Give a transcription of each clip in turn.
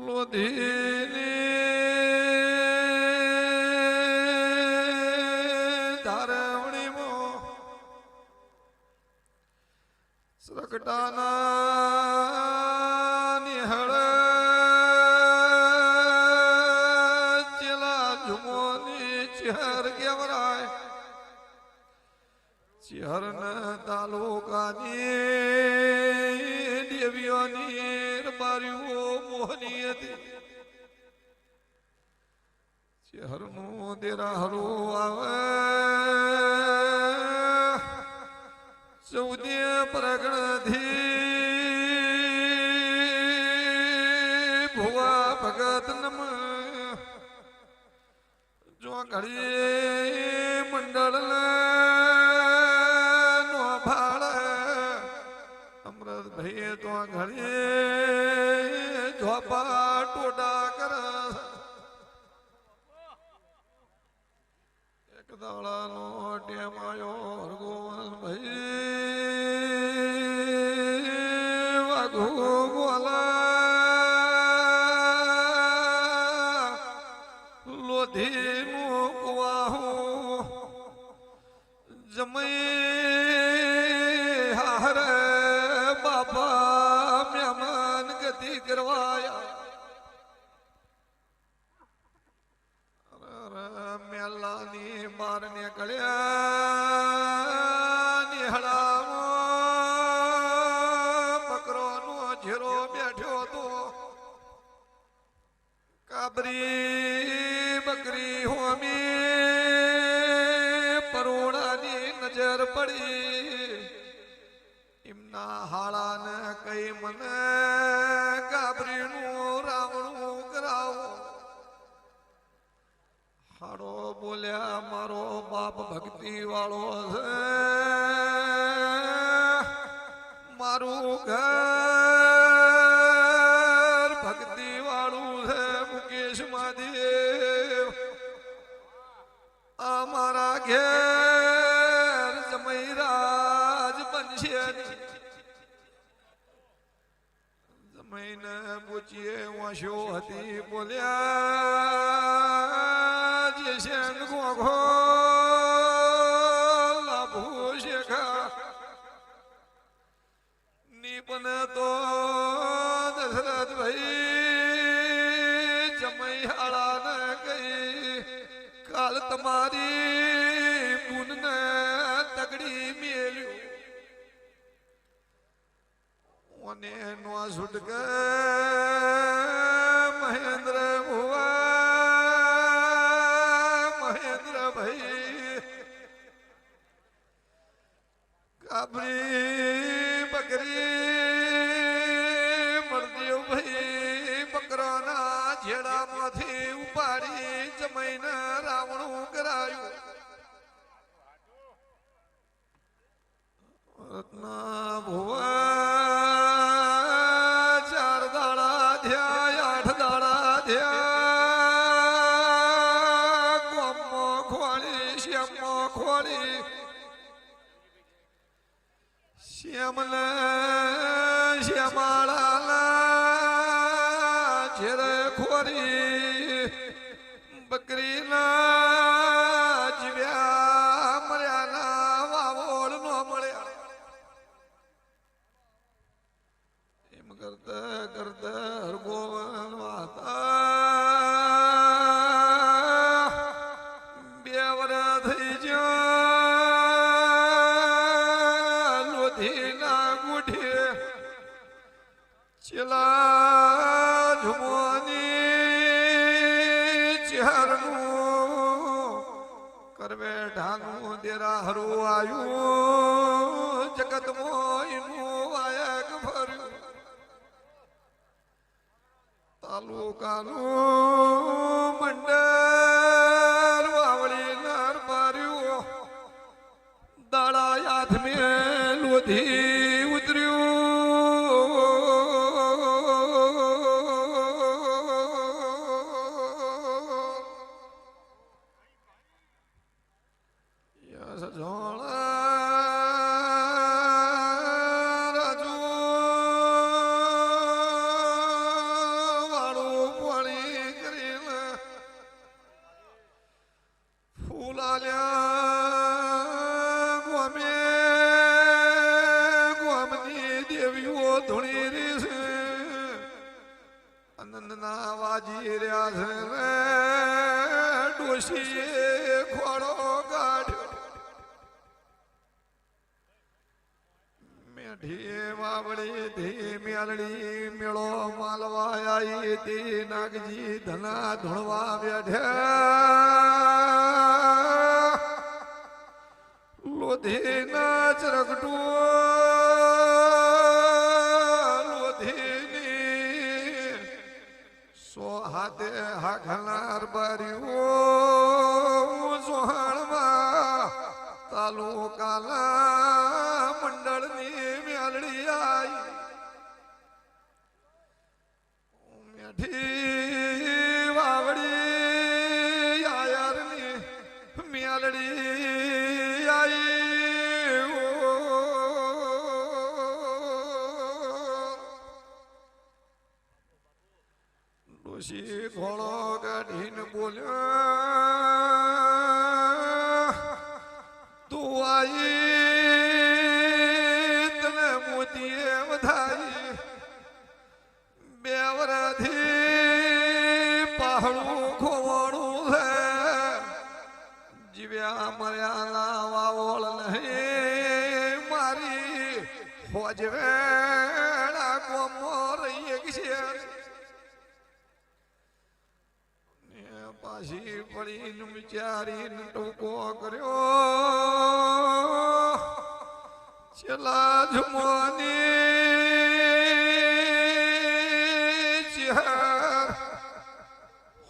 લોધીને ધારવણીમાં સરકટાના નિહળ ચેલા ઝુમોની ચહેર કેવરાય ચહેરન તાલુકાની દેવીઓની રબારીઓ મોહની હતી ચહેરનું દેરાહરું આવે ચૌદે પ્રગણથી ભુવા ભગત નમ જો ઘડી મંડળ નો ભાળ અમૃતભાઈ તો ઘડી ઝોપા ટોડા કર એક દાડાનો ટેમ આવ્યો હરગોવનભાઈ વાઘો ગોલા લોધી મૂકવાહું જમઈ હાર બાપા મહેમાન ગતિ કરવાયા મેલાની બાર નીકળ્યા નિહળામાં બકરોનો ઝેરો બેઠ્યો હતો કાબરી બકરી હોમી પરોડાની નજર પડી એમના હાળાને કઈ મને કાબરીનું રાવણું કરાવો હાડો બોલ્યા મારો બાપ ભક્તિ વાળો છે મારું ઘર ભક્તિ વાળું છે મુકેશ મહાદેવ અમારા ઘેર જમૈરાજ બનશે જમઈને પૂછીએ વાંશો હતી બોલ્યા જે શેન ગોઘો લાભુ શેખા નિપન તો દશરથ ભાઈ જમૈયાળાને કઈ કાલ તમારી બુનને તગડી મેલ્યું અને નો છૂટક મહેન્દ્ર ભુવા મહેન્દ્ર ભાઈ કાબરી બકરી મરદેવ ભાઈ બકરાના ઝેડામાંથી ઉપાડી જમીને રાવણું કરાયું રત્ના ભુવા ચાર દાડા ધ્યા 8 દાડા ધ્યા ગોમો ખોળી શ્યામો ખોળી શ્યામલે શ્યામાળાના ઝેરે ખોરી બકરીના જીવ્યા મર્યાના વાવોળ નો મળ્યા એમ કરતા કરતા હરગોવન વાતા 2 વર્ષ થઈ ગયા લોધીના ગુઠે ચેલા ઝુમોની ચહેરનું કરવે ઢાનું દેરા હરું આવ્યું જગતમાં એનું વાયક ભર્યું તાલુકાનું મંડળ વાવડી નર પાર્યું દાડા યાદ મેં લોધી ઉતર્યું યસ જોણા દેવીઓ ધૂણી રી છે આનંદના વાજી રહ્યા છે રે ડોશીએ ખોડો કાઢ્યો મેઢી વાવડી ધી મેલડી મેળો માલવા આવી તી નાગજી ધના ધૂણવા બેઠ્યા લોધીના ચરકટું લોધીની સો હાથે હાખનાર બાર્યું સોહાણમાં તાલુકાના મંડળની મેલડી આવી મેઠી વાવડી આયરની મેલડી આવી ડોશી ઘોડો કાઢીને બોલ્યો તું આઈ તને મોતીએ વધારી બે વરથી પહાડું ખોવાડું છે જીવ્યા મર્યાના વાવોળ નહીં મારી હોજવેડા કોમો રહી છે પાછી પડીને વિચારીને ટૂંકો કર્યો છેલ્લા જુમાની ચહેર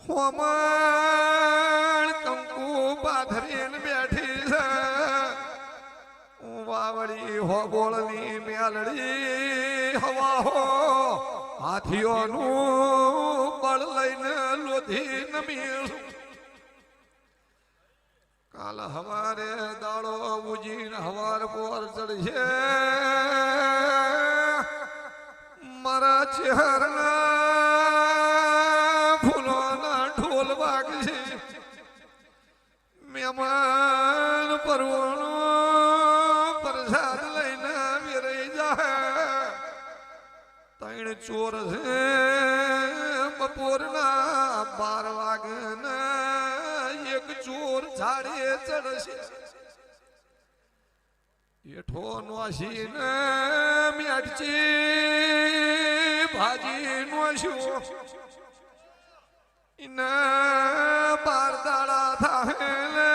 હોમણ કંકુ પાથરીને બેઠી છે વાવડી હોબોળની મેલડી હવા હો હાથીઓનું બળ લઈને લોધી નમી કાલ હવારે દાડો ઉજીને હવાર પોર ચડશે મારા ચહેરના ફૂલોના ઢોલ વાગશે મહેમાન પરવોનો પ્રસાદ લઈને વિરાઈ જાય ત્રણ ચોર છે બપોરના 12 વાગે ને એક ચોર ઝાડે ચડશે એઠો નોશી ને મેટચી ભાજી નોશ્યો ઇને 12 દાડા થાય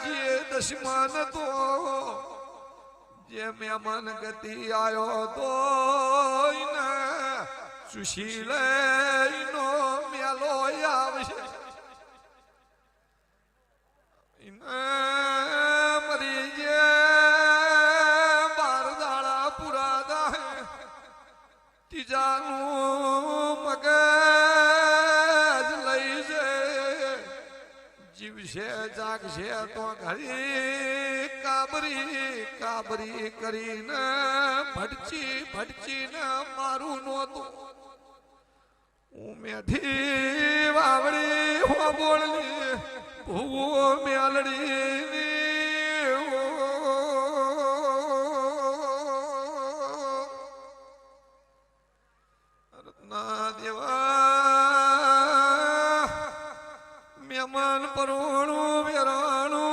જે દશમન તો જે મહેમાન ગતિ આયો તો ઇને સુશીલે ઇનો મેલો આવશે ઇને મરી જે 12 દાડા પૂરા થાય ત્રીજાનું મગજ લઈ જાય જીવશે જાગશે તો ઘડી કાબરી કરીને ભટચીને મારું નહોતું હું મેઠી વાવડી હો બોળની ભૂવો મેલડી રત્ના દેવા મહેમાન પરોણું વેરાણું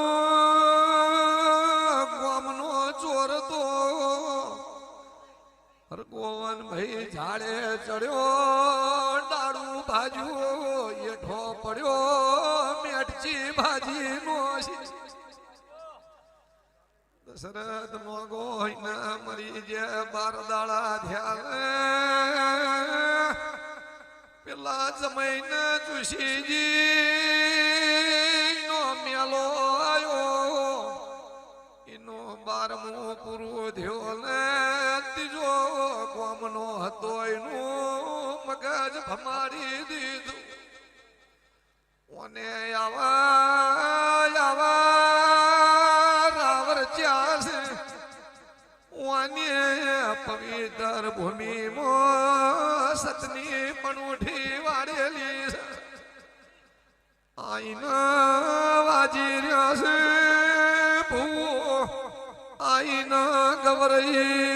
ગોવન ભાઈ ઝાડે ચડ્યો ડાળું ભાજ્યો એઠો પડ્યો મેટચી ભાજી નો દશરથ મોગો ના મરી જે 12 દાડા થયા પેલા જમાઈને જોશીજી નો મેલો આવ્યો એનો 12મું પૂરું થયો ને ત્રીજો ગોમનો હતો એનું મગજ ભમાડી દીધું ઓને આવા રાવર ચાસે ઓને પવિત્ર ભૂમિમાં સતની પણુઠી વાળેલી છે આઈના વાજી રહ્યો છે ભૂ આઈના દવરઈ